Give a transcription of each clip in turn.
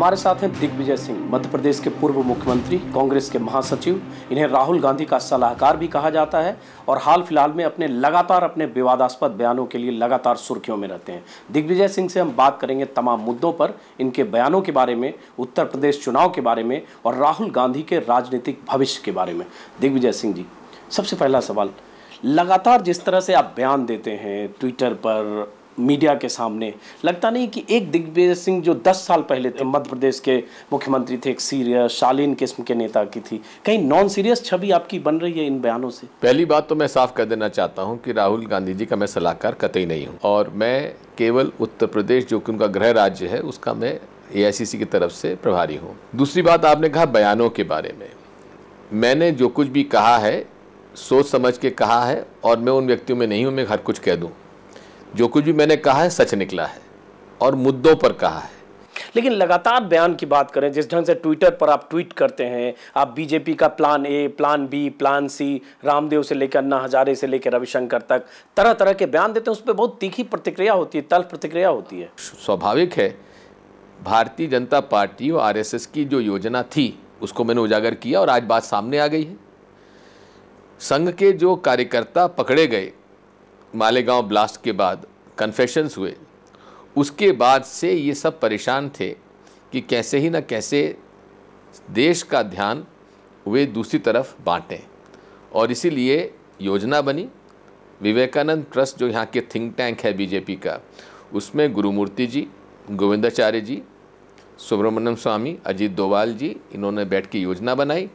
हमारे साथ हैं दिग्विजय सिंह, मध्य प्रदेश के पूर्व मुख्यमंत्री, कांग्रेस के महासचिव। इन्हें राहुल गांधी का सलाहकार भी कहा जाता है और हाल फिलहाल में अपने विवादास्पद बयानों के लिए लगातार सुर्खियों में रहते हैं। दिग्विजय सिंह से हम बात करेंगे तमाम मुद्दों पर, इनके बयानों के बारे में, उत्तर प्रदेश चुनाव के बारे में और राहुल गांधी के राजनीतिक भविष्य के बारे में। दिग्विजय सिंह जी, सबसे पहला सवाल, लगातार जिस तरह से आप बयान देते हैं ट्विटर पर, मीडिया के सामने, लगता नहीं कि एक दिग्विजय सिंह जो 10 साल पहले थे, मध्य प्रदेश के मुख्यमंत्री थे, एक सीरियस शालीन किस्म के नेता की थी, कहीं नॉन सीरियस छवि आपकी बन रही है इन बयानों से? पहली बात तो मैं साफ कर देना चाहता हूं कि राहुल गांधी जी का मैं सलाहकार कतई नहीं हूं और मैं केवल उत्तर प्रदेश जो कि उनका गृह राज्य है उसका मैं AICC की तरफ से प्रभारी हूँ। दूसरी बात, आपने कहा बयानों के बारे में, मैंने जो कुछ भी कहा है सोच समझ के कहा है और मैं उन व्यक्तियों में नहीं हूँ मैं हर कुछ कह दूँ। जो कुछ भी मैंने कहा है सच निकला है और मुद्दों पर कहा है। लेकिन लगातार बयान की बात करें, जिस ढंग से ट्विटर पर आप ट्वीट करते हैं, आप बीजेपी का plan A, plan B, plan C, Ramdev से लेकर अन्ना हजारे से लेकर रविशंकर तक तरह तरह के बयान देते हैं, उस पर बहुत तीखी प्रतिक्रिया होती है, तल्ख प्रतिक्रिया होती है। स्वाभाविक है, भारतीय जनता पार्टी और RSS की जो योजना थी उसको मैंने उजागर किया और आज बात सामने आ गई है। संघ के जो कार्यकर्ता पकड़े गए मालेगांव ब्लास्ट के बाद, कन्फेशंस हुए, उसके बाद से ये सब परेशान थे कि कैसे ही ना कैसे देश का ध्यान वे दूसरी तरफ बांटें और इसीलिए योजना बनी। विवेकानंद ट्रस्ट जो यहाँ के थिंक टैंक है बीजेपी का, उसमें गुरुमूर्ति जी, गोविंदाचार्य जी, सुब्रमण्यम स्वामी, अजीत डोभाल जी, इन्होंने बैठ के योजना बनाई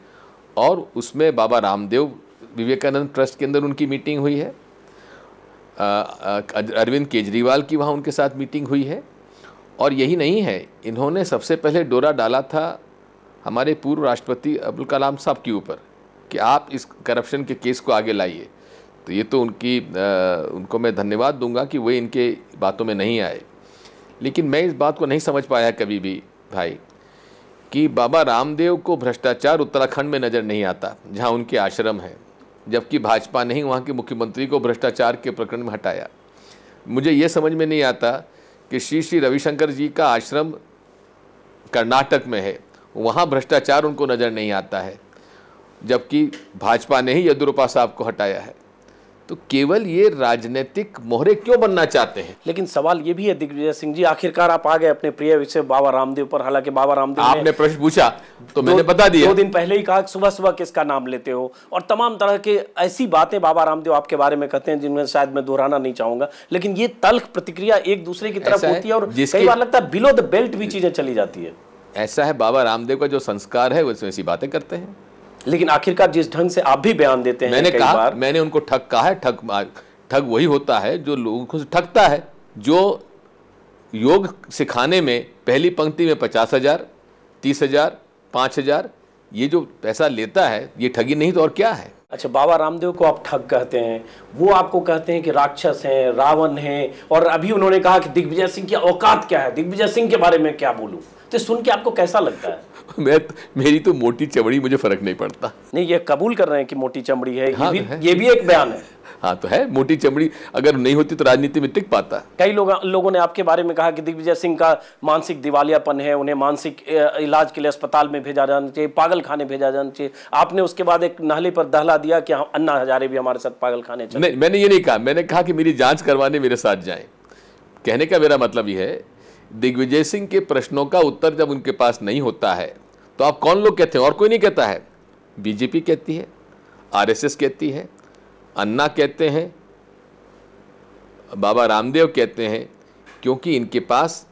और उसमें बाबा रामदेव विवेकानंद ट्रस्ट के अंदर उनकी मीटिंग हुई है। अरविंद केजरीवाल की वहाँ उनके साथ मीटिंग हुई है और यही नहीं है, इन्होंने सबसे पहले डोरा डाला था हमारे पूर्व राष्ट्रपति अब्दुल कलाम साहब के ऊपर कि आप इस करप्शन के केस को आगे लाइए। तो ये तो उनको मैं धन्यवाद दूंगा कि वे इनके बातों में नहीं आए। लेकिन मैं इस बात को नहीं समझ पाया कभी भी भाई कि बाबा रामदेव को भ्रष्टाचार उत्तराखंड में नज़र नहीं आता जहाँ उनके आश्रम है, जबकि भाजपा ने ही वहाँ के मुख्यमंत्री को भ्रष्टाचार के प्रकरण में हटाया। मुझे ये समझ में नहीं आता कि श्री रविशंकर जी का आश्रम कर्नाटक में है, वहाँ भ्रष्टाचार उनको नज़र नहीं आता है, जबकि भाजपा ने ही येदियुरप्पा साहब को हटाया है। तो केवल ये राजनीतिक मोहरे क्यों बनना चाहते हैं? लेकिन सवाल ये भी है दिग्विजय सिंह जी, आखिरकार आप आ गए अपने प्रिय विषय बाबा रामदेव पर। हालांकि बाबा रामदेव, आपने प्रश्न पूछा तो मैंने बता दिया। 2 दिन पहले ही कहा सुबह सुबह किसका नाम लेते हो, और तमाम तरह के ऐसी बातें बाबा रामदेव आपके बारे में कहते हैं जिनमें शायद मैं दोहराना नहीं चाहूंगा। लेकिन ये तल्ख प्रतिक्रिया एक दूसरे की तरफ होती है और कई बार लगता है बिलो द बेल्ट भी चीजें चली जाती है। ऐसा है, बाबा रामदेव का जो संस्कार है वैसे ऐसी बातें करते हैं। लेकिन आखिरकार जिस ढंग से आप भी बयान देते हैं, मैंने कहा, मैंने उनको ठग कहा है। ठग वही होता है जो लोगों को ठगता है, जो योग सिखाने में पहली पंक्ति में 50,000, 30,000, 5,000 ये जो पैसा लेता है, ये ठगी नहीं तो और क्या है? अच्छा, बाबा रामदेव को आप ठग कहते हैं, वो आपको कहते हैं कि राक्षस हैं, रावण हैं, और अभी उन्होंने कहा कि दिग्विजय सिंह की औकात क्या है, दिग्विजय सिंह के बारे में क्या बोलूं। तो सुन के आपको कैसा लगता है? मेरी तो मोटी चमड़ी, मुझे फर्क नहीं पड़ता। नहीं, ये कबूल कर रहे हैं कि मोटी चमड़ी है, हाँ, ये भी एक बयान है। हाँ तो है, मोटी चमड़ी अगर नहीं होती तो राजनीति में टिक पाता। कई लोगों ने आपके बारे में कहा कि दिग्विजय सिंह का मानसिक दिवालियापन है, उन्हें मानसिक इलाज के लिए अस्पताल में भेजा जाना चाहिए, पागल खाने भेजा जाना चाहिए। आपने उसके बाद एक नाले पर दहला दिया कि अन्ना हजारे भी हमारे साथ पागल खाने चले। नहीं, मैंने ये नहीं कहा, मैंने कहा कि मेरी जांच करवाने मेरे साथ जाएं। कहने का मेरा मतलब ये है, दिग्विजय सिंह के प्रश्नों का उत्तर जब उनके पास नहीं होता है तो आप कौन लोग कहते हैं? और कोई नहीं कहता है। बीजेपी कहती है, RSS कहती है, अन्ना कहते हैं, बाबा रामदेव कहते हैं, क्योंकि इनके पास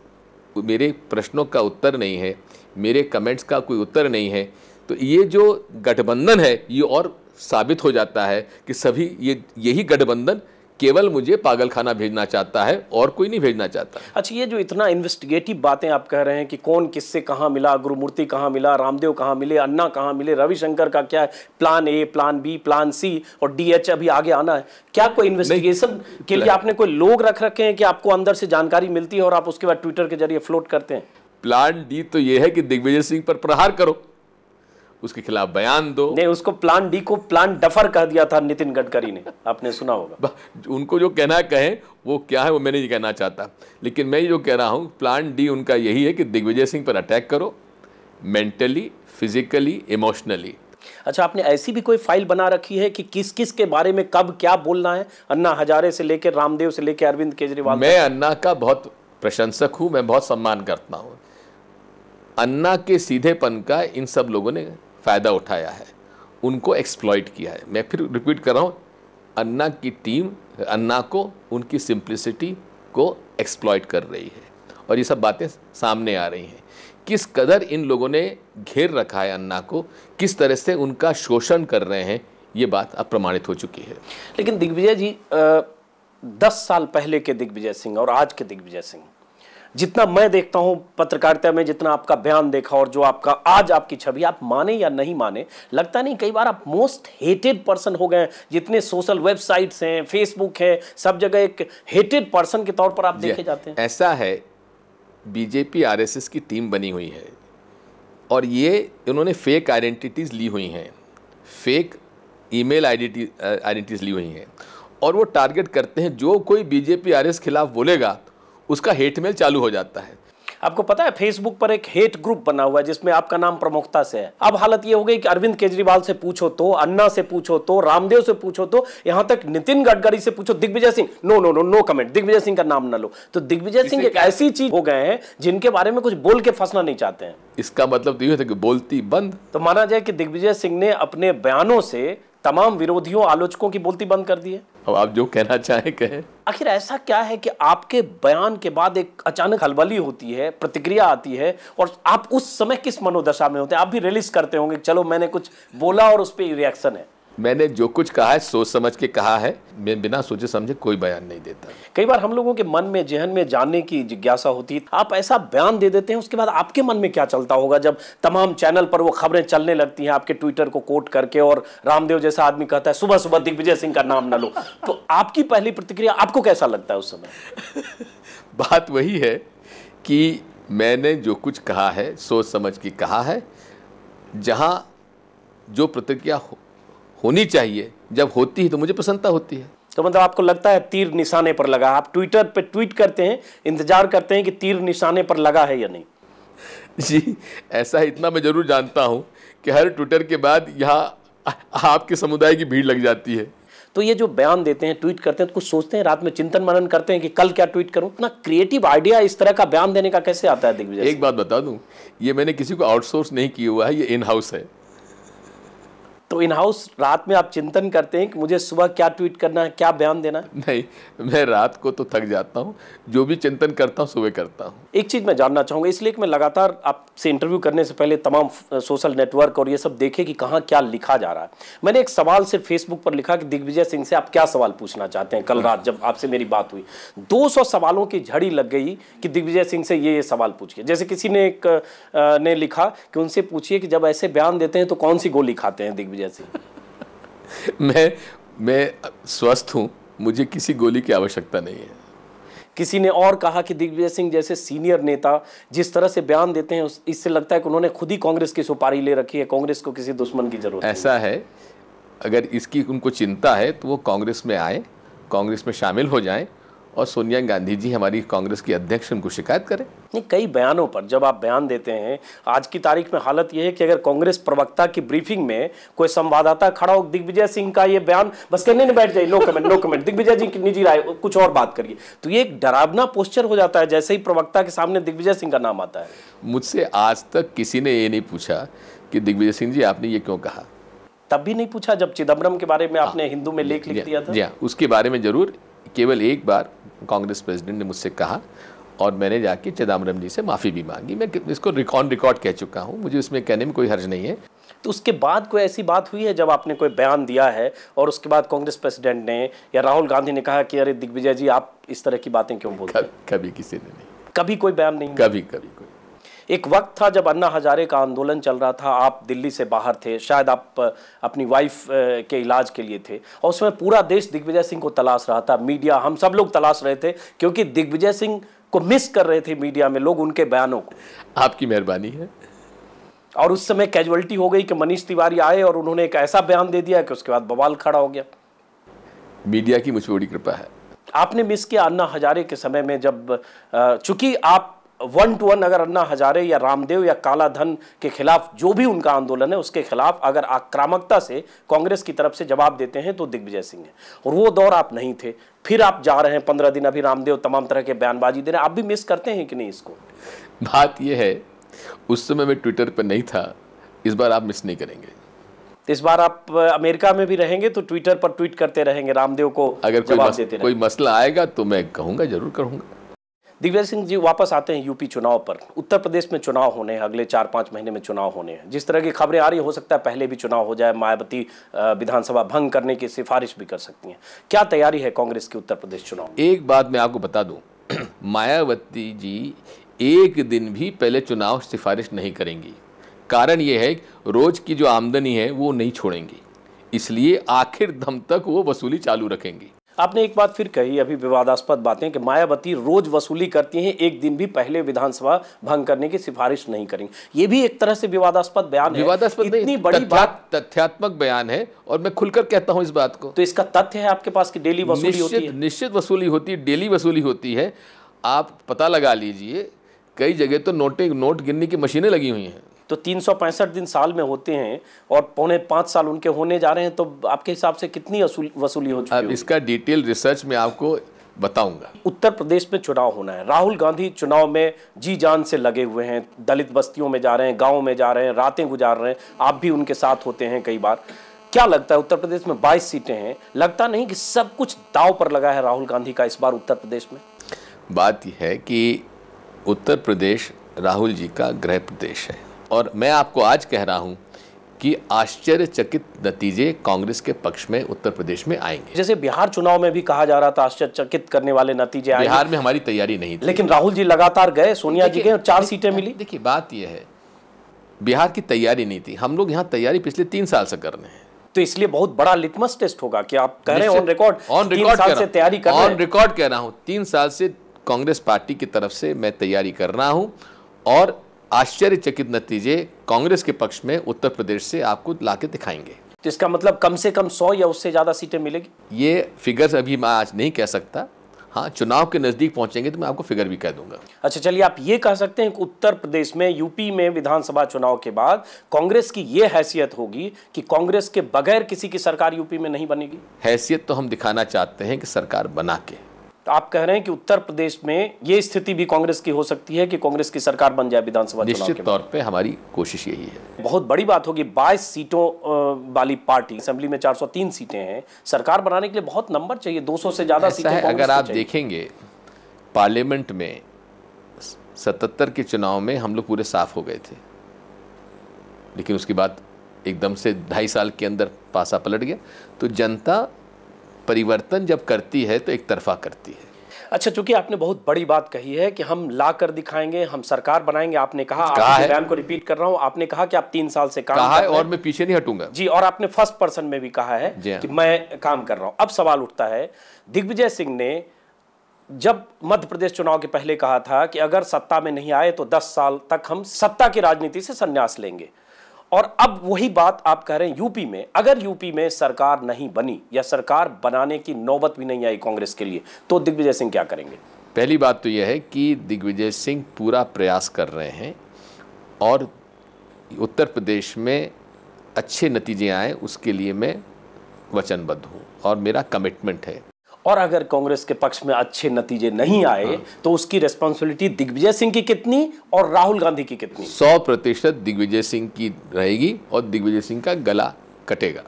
मेरे प्रश्नों का उत्तर नहीं है, मेरे कमेंट्स का कोई उत्तर नहीं है। तो ये जो गठबंधन है ये और साबित हो जाता है कि सभी यही गठबंधन केवल मुझे पागलखाना भेजना चाहता है और कोई नहीं भेजना चाहता। अच्छा, ये जो इतना इन्वेस्टिगेटिव बातें आप कह रहे हैं कि कौन किससे कहाँ मिला, गुरुमूर्ति कहाँ मिला, रामदेव कहाँ मिले, अन्ना कहाँ मिले, रविशंकर का क्या है, plan A, plan B, plan C और DH अभी आगे आना है, क्या कोई इन्वेस्टिगेशन के लिए आपने कोई लोग रख रखे हैं कि आपको अंदर से जानकारी मिलती है और आप उसके बाद ट्विटर के जरिए फ्लोट करते हैं? प्लान D तो ये है कि दिग्विजय सिंह पर प्रहार करो उसके खिलाफ बयान दो। नहीं, उसको प्लान डी को प्लान डफर कह दिया था नितिन गडकरी ने, आपने सुना होगा। उनको जो कहना कहें, वो क्या है वो मैं नहीं कहना चाहता, लेकिन मैं जो कह रहा हूं प्लान डी उनका यही है कि दिग्विजय सिंह पर अटैक करो, मेंटली, फिजिकली, इमोशनली। अच्छा, आपने ऐसी भी कोई फाइल बना रखी है कि किस किस के बारे में कब क्या बोलना है? अन्ना हजारे से लेकर रामदेव से लेकर अरविंद केजरीवाल। मैं अन्ना का बहुत प्रशंसक हूं, मैं बहुत सम्मान करता हूं। अन्ना के सीधेपन का इन सब लोगों ने फायदा उठाया है, उनको एक्सप्लॉइट किया है। मैं फिर रिपीट कर रहा हूं, अन्ना की टीम अन्ना को उनकी सिंप्लिसिटी को एक्सप्लॉइट कर रही है और ये सब बातें सामने आ रही हैं। किस कदर इन लोगों ने घेर रखा है अन्ना को, किस तरह से उनका शोषण कर रहे हैं, ये बात अब प्रमाणित हो चुकी है। लेकिन दिग्विजय जी, 10 साल पहले के दिग्विजय सिंह और आज के दिग्विजय सिंह, जितना मैं देखता हूं पत्रकारिता में, जितना आपका बयान देखा और जो आपका आज आपकी छवि, आप माने या नहीं माने, लगता नहीं कई बार आप मोस्ट हेटेड पर्सन हो गए। जितने सोशल वेबसाइट्स हैं, फेसबुक है, सब जगह एक हेटेड पर्सन के तौर पर आप देखे जाते हैं। ऐसा है, बीजेपी आरएसएस की टीम बनी हुई है और ये इन्होंने फेक आइडेंटिटीज़ ली हुई हैं, फेक ईमेल आइडेंटिटीज़ ली हुई हैं और वो टारगेट करते हैं जो कोई बीजेपी आरएसएस खिलाफ बोलेगा उसका हेट मेल चालू हो जाता है। आपको पता है फेसबुक पर एक हेट ग्रुप बना हुआ है जिसमें आपका नाम प्रमुखता से है। अब हालत ये हो गई कि अरविंद केजरीवाल से पूछो तो, अन्ना से पूछो तो, रामदेव से पूछो तो, यहां तक नितिन गडकरी से पूछो, Digvijay Singh no no no no comment, Digvijay Singh का नाम न लो। तो दिग्विजय सिंह एक ऐसी चीज हो गए हैं जिनके बारे में कुछ बोल के फंसना नहीं चाहते हैं। इसका मतलब तो ये होता है कि बोलती बंद। तो माना जाए कि दिग्विजय सिंह ने अपने बयानों से तमाम विरोधियों, आलोचकों की बोलती बंद कर दी है। अब आप जो कहना चाहें कहें। आखिर ऐसा क्या है कि आपके बयान के बाद एक अचानक खलबली होती है, प्रतिक्रिया आती है, और आप उस समय किस मनोदशा में होते हैं? आप भी रिलीज करते होंगे, चलो मैंने कुछ बोला और उस पर रिएक्शन है। मैंने जो कुछ कहा है सोच समझ के कहा है, मैं बिना सोचे समझे कोई बयान नहीं देता। कई बार हम लोगों के मन में, जहन में जानने की जिज्ञासा होती है, आप ऐसा बयान दे देते हैं, उसके बाद आपके मन में क्या चलता होगा जब तमाम चैनल पर वो खबरें चलने लगती हैं आपके ट्विटर को कोट करके, और रामदेव जैसा आदमी कहता है सुबह सुबह दिग्विजय सिंह का नाम न लो, तो आपकी पहली प्रतिक्रिया, आपको कैसा लगता है उस समय? बात वही है कि मैंने जो कुछ कहा है सोच समझ के कहा है। जहां जो प्रतिक्रिया होनी चाहिए जब होती है तो मुझे प्रसन्नता होती है। तो मतलब आपको लगता है तीर निशाने पर लगा? आप ट्विटर पे ट्वीट करते हैं, इंतजार करते हैं कि तीर निशाने पर लगा है या नहीं? जी, ऐसा इतना मैं जरूर जानता हूं कि हर ट्विटर के बाद यहाँ आपके समुदाय की भीड़ लग जाती है। तो ये जो बयान देते हैं, ट्वीट करते हैं, तो कुछ सोचते हैं, रात में चिंतन मनन करते हैं कि कल क्या ट्वीट करूं? इतना क्रिएटिव आइडिया इस तरह का बयान देने का कैसे आता है दिग्विजय? एक बात बता दूं, ये मैंने किसी को आउटसोर्स नहीं किया हुआ है, ये इन हाउस है। तो इन हाउस रात में आप चिंतन करते हैं कि मुझे सुबह क्या ट्वीट करना है, क्या बयान देना है? नहीं, मैं रात को तो थक जाता हूँ, जो भी चिंतन करता हूँ सुबह करता हूँ। एक चीज़ मैं जानना चाहूँगा, इसलिए कि मैं लगातार आपसे इंटरव्यू करने से पहले तमाम सोशल नेटवर्क और ये सब देखे कि कहाँ क्या लिखा जा रहा है। मैंने एक सवाल सिर्फ फेसबुक पर लिखा कि दिग्विजय सिंह से आप क्या सवाल पूछना चाहते हैं। कल रात जब आपसे मेरी बात हुई, 200 सवालों की झड़ी लग गई कि दिग्विजय सिंह से ये सवाल पूछिए। जैसे किसी ने ने लिखा कि उनसे पूछिए कि जब ऐसे बयान देते हैं तो कौन सी गोली खाते हैं दिग्विजय सिंह? मैं स्वस्थ हूं, मुझे किसी गोली की आवश्यकता नहीं है। किसी ने और कहा कि दिग्विजय सिंह जैसे सीनियर नेता जिस तरह से बयान देते हैं, इससे लगता है कि उन्होंने खुद ही कांग्रेस की सुपारी ले रखी है, कांग्रेस को किसी दुश्मन की जरूरत नहीं। ऐसा है, अगर इसकी उनको चिंता है तो वो कांग्रेस में आए, कांग्रेस में शामिल हो जाएं और सोनिया गांधी जी हमारी कांग्रेस की अध्यक्ष, उनको शिकायत करें। नहीं, कई बयानों पर जब आप बयान देते हैं, आज की तारीख में हालत यह है कि अगर कांग्रेस प्रवक्ता की ब्रीफिंग में कोई संवाददाता खड़ा हो, दिग्विजय सिंह का ये बयान, बस कहने नहीं बैठ जाए, no comment no comment, Digvijay ji की निजी राय, कुछ और बात करिए, तो ये एक डरावना पोस्चर हो जाता है जैसे ही प्रवक्ता के सामने दिग्विजय सिंह का नाम आता है। मुझसे आज तक किसी ने ये नहीं पूछा कि दिग्विजय सिंह जी आपने ये क्यों कहा। तब भी नहीं पूछा जब चिदम्बरम के बारे में आपने हिंदू में लेख लिख दिया था? जी, उसके बारे में जरूर केवल एक बार कांग्रेस प्रेसिडेंट ने मुझसे कहा और मैंने जाके चिदम्बरम जी से माफ़ी भी मांगी। मैं इसको रिकॉर्ड कह चुका हूँ, मुझे उसमें कहने में कोई हर्ज नहीं है। तो उसके बाद कोई ऐसी बात हुई है जब आपने कोई बयान दिया है और उसके बाद कांग्रेस प्रेसिडेंट ने या राहुल गांधी ने कहा कि अरे दिग्विजय जी आप इस तरह की बातें क्यों बोलते हैं? कभी किसी ने नहीं। कभी कोई बयान नहीं? कभी कोई। एक वक्त था जब अन्ना हजारे का आंदोलन चल रहा था, आप दिल्ली से बाहर थे, शायद आप अपनी वाइफ के इलाज के लिए थे, और उसमें पूरा देश दिग्विजय सिंह को तलाश रहा था, मीडिया, हम सब लोग तलाश रहे थे, क्योंकि दिग्विजय सिंह को मिस कर रहे थे मीडिया में लोग, उनके बयानों को। आपकी मेहरबानी है। और उस समय कैजुअलिटी हो गई कि मनीष तिवारी आए और उन्होंने एक ऐसा बयान दे दिया कि उसके बाद बवाल खड़ा हो गया। मीडिया की मुझ पर बड़ी कृपा है। आपने मिस किया अन्ना हजारे के समय में, जब चूंकि आप 1 to 1 अगर अन्ना हजारे या रामदेव या काला धन के खिलाफ जो भी उनका आंदोलन है उसके खिलाफ अगर आक्रामकता से कांग्रेस की तरफ से जवाब देते हैं तो दिग्विजय सिंह है, और वो दौर आप नहीं थे। फिर आप जा रहे हैं 15 दिन, अभी रामदेव तमाम तरह के बयानबाजी दे रहे हैं, आप भी मिस करते हैं कि नहीं इसको? बात यह है, उस समय मैं ट्विटर पर नहीं था, इस बार आप मिस नहीं करेंगे। इस बार आप अमेरिका में भी रहेंगे तो ट्विटर पर ट्वीट करते रहेंगे, रामदेव को अगर जवाब देते रहेंगे। कोई मसला आएगा तो मैं कहूँगा, जरूर कहूँगा। दिग्विजय सिंह जी वापस आते हैं यूपी चुनाव पर। उत्तर प्रदेश में चुनाव होने हैं, अगले 4-5 महीने में चुनाव होने हैं। जिस तरह की खबरें आ रही, हो सकता है पहले भी चुनाव हो जाए, मायावती विधानसभा भंग करने की सिफारिश भी कर सकती हैं। क्या तैयारी है कांग्रेस की उत्तर प्रदेश चुनाव? एक बात मैं आपको बता दूं, मायावती जी एक दिन भी पहले चुनाव सिफारिश नहीं करेंगी। कारण ये है रोज की जो आमदनी है वो नहीं छोड़ेंगी, इसलिए आखिर दम तक वो वसूली चालू रखेंगी। आपने एक बात फिर कही, अभी विवादास्पद बातें, कि मायावती रोज वसूली करती हैं, एक दिन भी पहले विधानसभा भंग करने की सिफारिश नहीं करेंगी। ये भी एक तरह से विवादास्पद बयान है। विवादास्पद इतनी बड़ी बात, तथ्यात्मक बयान है और मैं खुलकर कहता हूं इस बात को। तो इसका तथ्य है आपके पास कि डेली वसूली होती है? निश्चित वसूली होती है, डेली वसूली होती है। आप पता लगा लीजिए, कई जगह तो नोट गिनने की मशीनें लगी हुई हैं। तो 365 दिन साल में होते हैं और 4.5 साल उनके होने जा रहे हैं, तो आपके हिसाब से कितनी वसूली हो चुकी है? अब इसका डिटेल रिसर्च में आपको बताऊंगा। उत्तर प्रदेश में चुनाव होना है, राहुल गांधी चुनाव में जी जान से लगे हुए हैं, दलित बस्तियों में जा रहे हैं, गाँव में जा रहे हैं, रातें गुजार रहे हैं, आप भी उनके साथ होते हैं कई बार। क्या लगता है, उत्तर प्रदेश में 22 सीटें हैं, लगता नहीं कि सब कुछ दांव पर लगा है राहुल गांधी का इस बार उत्तर प्रदेश में? बात यह है कि उत्तर प्रदेश राहुल जी का गृह प्रदेश है, और मैं आपको आज कह रहा हूं कि आश्चर्यचकित नतीजे कांग्रेस के पक्ष में उत्तर प्रदेश में आएंगे। जैसे बिहार चुनाव में भी कहा जा रहा था आश्चर्यचकित करने वाले नतीजे आएंगे। बिहार में हमारी तैयारी नहीं थी, लेकिन राहुल जी लगातार गए, सोनिया जी गए और 4 सीटें मिली। देखिए बात यह है, बिहार की तैयारी नहीं थी, हम लोग यहाँ तैयारी पिछले 3 साल से कर रहे हैं। तो इसलिए बहुत बड़ा लिटमस टेस्ट होगा कि आप कह रहे हैं ऑन रिकॉर्ड 3 साल से तैयारी कर रहे हैं। ऑन रिकॉर्ड कह रहा हूँ, 3 साल से कांग्रेस पार्टी की तरफ से मैं तैयारी कर रहा हूँ, और आश्चर्यचकित नतीजे कांग्रेस के पक्ष में उत्तर प्रदेश से आपको लाके दिखाएंगे। तो इसका मतलब कम से कम 100 या उससे ज्यादा सीटें मिलेगी? ये फिगर्स अभी मैं आज नहीं कह सकता, हाँ चुनाव के नजदीक पहुंचेंगे तो मैं आपको फिगर भी कह दूंगा। अच्छा चलिए, आप ये कह सकते हैं कि उत्तर प्रदेश में, यूपी में विधानसभा चुनाव के बाद कांग्रेस की ये हैसियत होगी कि कांग्रेस के बगैर किसी की सरकार यूपी में नहीं बनेगी? हैसियत तो हम दिखाना चाहते हैं कि सरकार बना के। तो आप कह रहे हैं कि उत्तर प्रदेश में ये स्थिति भी कांग्रेस की हो सकती है कि कांग्रेस की सरकार बन जाए विधानसभा चुनाव के बाद? निश्चित तौर पे हमारी कोशिश यही है। बहुत बड़ी बात होगी, 22 सीटों वाली पार्टी, असेंबली में 403 सीटें हैं, सरकार बनाने के लिए बहुत नंबर चाहिए, 200 से ज्यादा सीटें कांग्रेस को अगर आप चाहिए। देखेंगे पार्लियामेंट में 77 के चुनाव में हम लोग पूरे साफ हो गए थे, लेकिन उसके बाद एकदम से 2.5 साल के अंदर पासा पलट गया। तो जनता परिवर्तन जब करती है तो एक तरफा करती है। अच्छा, चूंकि आपने बहुत बड़ी बात कही है कि हम ला कर दिखाएंगे, हम सरकार बनाएंगे, आपने कहा, आपके बयान को रिपीट कर रहा हूं, आपने कहा कि आप 3 साल से काम कर रहे हैं, और मैं पीछे नहीं हटूंगा जी, और आपने फर्स्ट पर्सन में भी कहा है कि मैं काम कर रहा हूं। अब सवाल उठता है, दिग्विजय सिंह ने जब मध्य प्रदेश चुनाव के पहले कहा था कि अगर सत्ता में नहीं आए तो 10 साल तक हम सत्ता की राजनीति से संन्यास लेंगे, और अब वही बात आप कह रहे हैं यूपी में, अगर यूपी में सरकार नहीं बनी या सरकार बनाने की नौबत भी नहीं आई कांग्रेस के लिए, तो दिग्विजय सिंह क्या करेंगे? पहली बात तो यह है कि दिग्विजय सिंह पूरा प्रयास कर रहे हैं और उत्तर प्रदेश में अच्छे नतीजे आए उसके लिए मैं वचनबद्ध हूँ और मेरा कमिटमेंट है। और अगर कांग्रेस के पक्ष में अच्छे नतीजे नहीं आए तो उसकी रिस्पांसिबिलिटी दिग्विजय सिंह की कितनी और राहुल गांधी की कितनी? 100% दिग्विजय सिंह की रहेगी और दिग्विजय सिंह का गला कटेगा।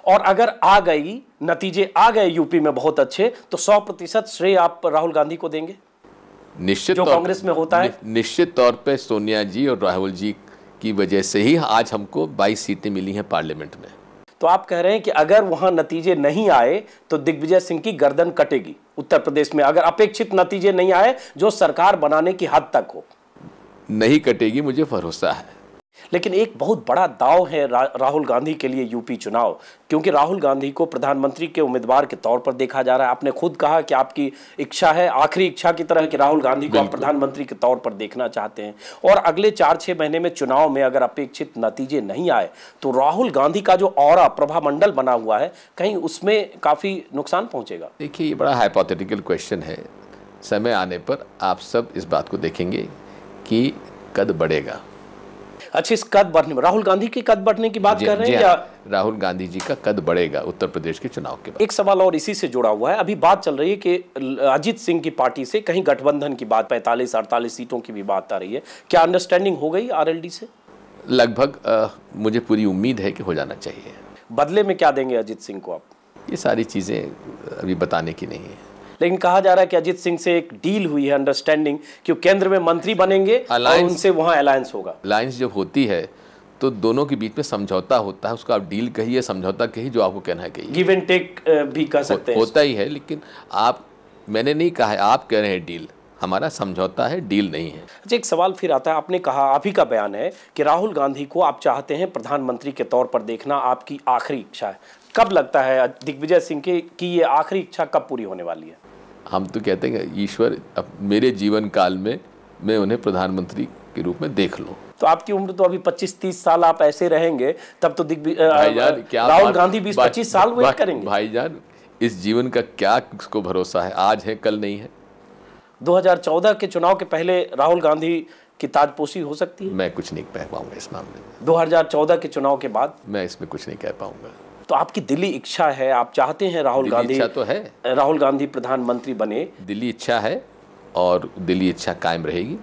और अगर आ गई, नतीजे आ गए यूपी में बहुत अच्छे, तो 100% श्रेय आप राहुल गांधी को देंगे? निश्चित जो कांग्रेस में होता है। निश्चित तौर पे सोनिया जी और राहुल जी की वजह से ही आज हमको 22 सीटें मिली हैं पार्लियामेंट में। तो आप कह रहे हैं कि अगर वहां नतीजे नहीं आए तो दिग्विजय सिंह की गर्दन कटेगी उत्तर प्रदेश में, अगर अपेक्षित नतीजे नहीं आए जो सरकार बनाने की हद तक हो? नहीं कटेगी, मुझे भरोसा है। लेकिन एक बहुत बड़ा दांव है राहुल गांधी के लिए यूपी चुनाव, क्योंकि राहुल गांधी को प्रधानमंत्री के उम्मीदवार के तौर पर देखा जा रहा है। आपने खुद कहा कि आपकी इच्छा है, आखिरी इच्छा की तरह, कि राहुल गांधी को आप प्रधानमंत्री के तौर पर देखना चाहते हैं। और अगले 4-6 महीने में चुनाव में अगर अपेक्षित नतीजे नहीं आए तो राहुल गांधी का जो ऑरा प्रभामंडल बना हुआ है, कहीं उसमें काफी नुकसान पहुंचेगा। देखिए, ये बड़ा हाइपोथेटिकल क्वेश्चन है। समय आने पर आप सब इस बात को देखेंगे कि कद बढ़ेगा। अच्छा, इस कद बढ़ने में राहुल गांधी के कद बढ़ने की बात कर रहे हैं या राहुल गांधी जी का कद बढ़ेगा उत्तर प्रदेश के चुनाव के बाद? एक सवाल और इसी से जुड़ा हुआ है। अभी बात चल रही है कि अजीत सिंह की पार्टी से कहीं गठबंधन की बात, 45-48 सीटों की भी बात आ रही है। क्या अंडरस्टैंडिंग हो गई आरएलडी से? लगभग मुझे पूरी उम्मीद है कि हो जाना चाहिए। बदले में क्या देंगे अजीत सिंह को आप? ये सारी चीज़ें अभी बताने की नहीं है। लेकिन कहा जा रहा है कि अजीत सिंह से एक डील हुई है, अंडरस्टैंडिंग, कि वो केंद्र में मंत्री बनेंगे और उनसे वहां अलायंस होगा। अलायंस जब होती है तो दोनों के बीच में समझौता होता है। उसको आप डील कहिए, समझौता कहिए, जो आपको कहना है कहिए। गिव एंड टेक भी कह सकते हैं। होता ही है, लेकिन मैंने नहीं कहा है, आप कह रहे हैं डील। हमारा समझौता है, डील नहीं है। अच्छा, एक सवाल फिर आता है। आपने कहा, आप ही का बयान है कि राहुल गांधी को आप चाहते हैं प्रधानमंत्री के तौर पर देखना, आपकी आखिरी इच्छा है। कब लगता है दिग्विजय सिंह की ये आखिरी इच्छा कब पूरी होने वाली है? हम तो कहते हैं कि ईश्वर अब मेरे जीवन काल में मैं उन्हें प्रधानमंत्री के रूप में देख लूं। तो आपकी उम्र तो अभी 25-30 साल आप ऐसे रहेंगे, तब तो राहुल गांधी 20-25 साल वेट करेंगे। भाईजान, इस जीवन का क्या किसको भरोसा है? आज है, कल नहीं है। 2014 के चुनाव के पहले राहुल गांधी की ताजपोशी हो सकती है? मैं कुछ नहीं कह पाऊंगा इस मामले में। 2014 के चुनाव के बाद मैं इसमें कुछ नहीं कह पाऊंगा। तो आपकी दिली इच्छा है, आप चाहते हैं राहुल गांधी, इच्छा तो है, राहुल गांधी प्रधानमंत्री बने। दिली इच्छा है और दिली इच्छा कायम रहेगी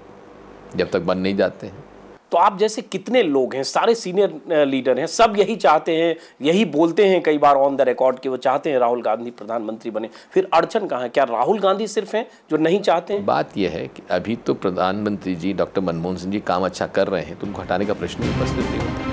जब तक बन नहीं जाते हैं। तो आप जैसे कितने लोग हैं, सारे सीनियर लीडर हैं, सब यही चाहते हैं, यही बोलते हैं कई बार ऑन द रिकॉर्ड कि वो चाहते हैं राहुल गांधी प्रधानमंत्री बने। फिर अड़चन कहाँ है? क्या राहुल गांधी सिर्फ हैं जो नहीं चाहते हैं? बात यह है कि अभी तो प्रधानमंत्री जी डॉक्टर मनमोहन सिंह जी काम अच्छा कर रहे हैं, तो उनको हटाने का प्रश्न उपस्थित नहीं होता।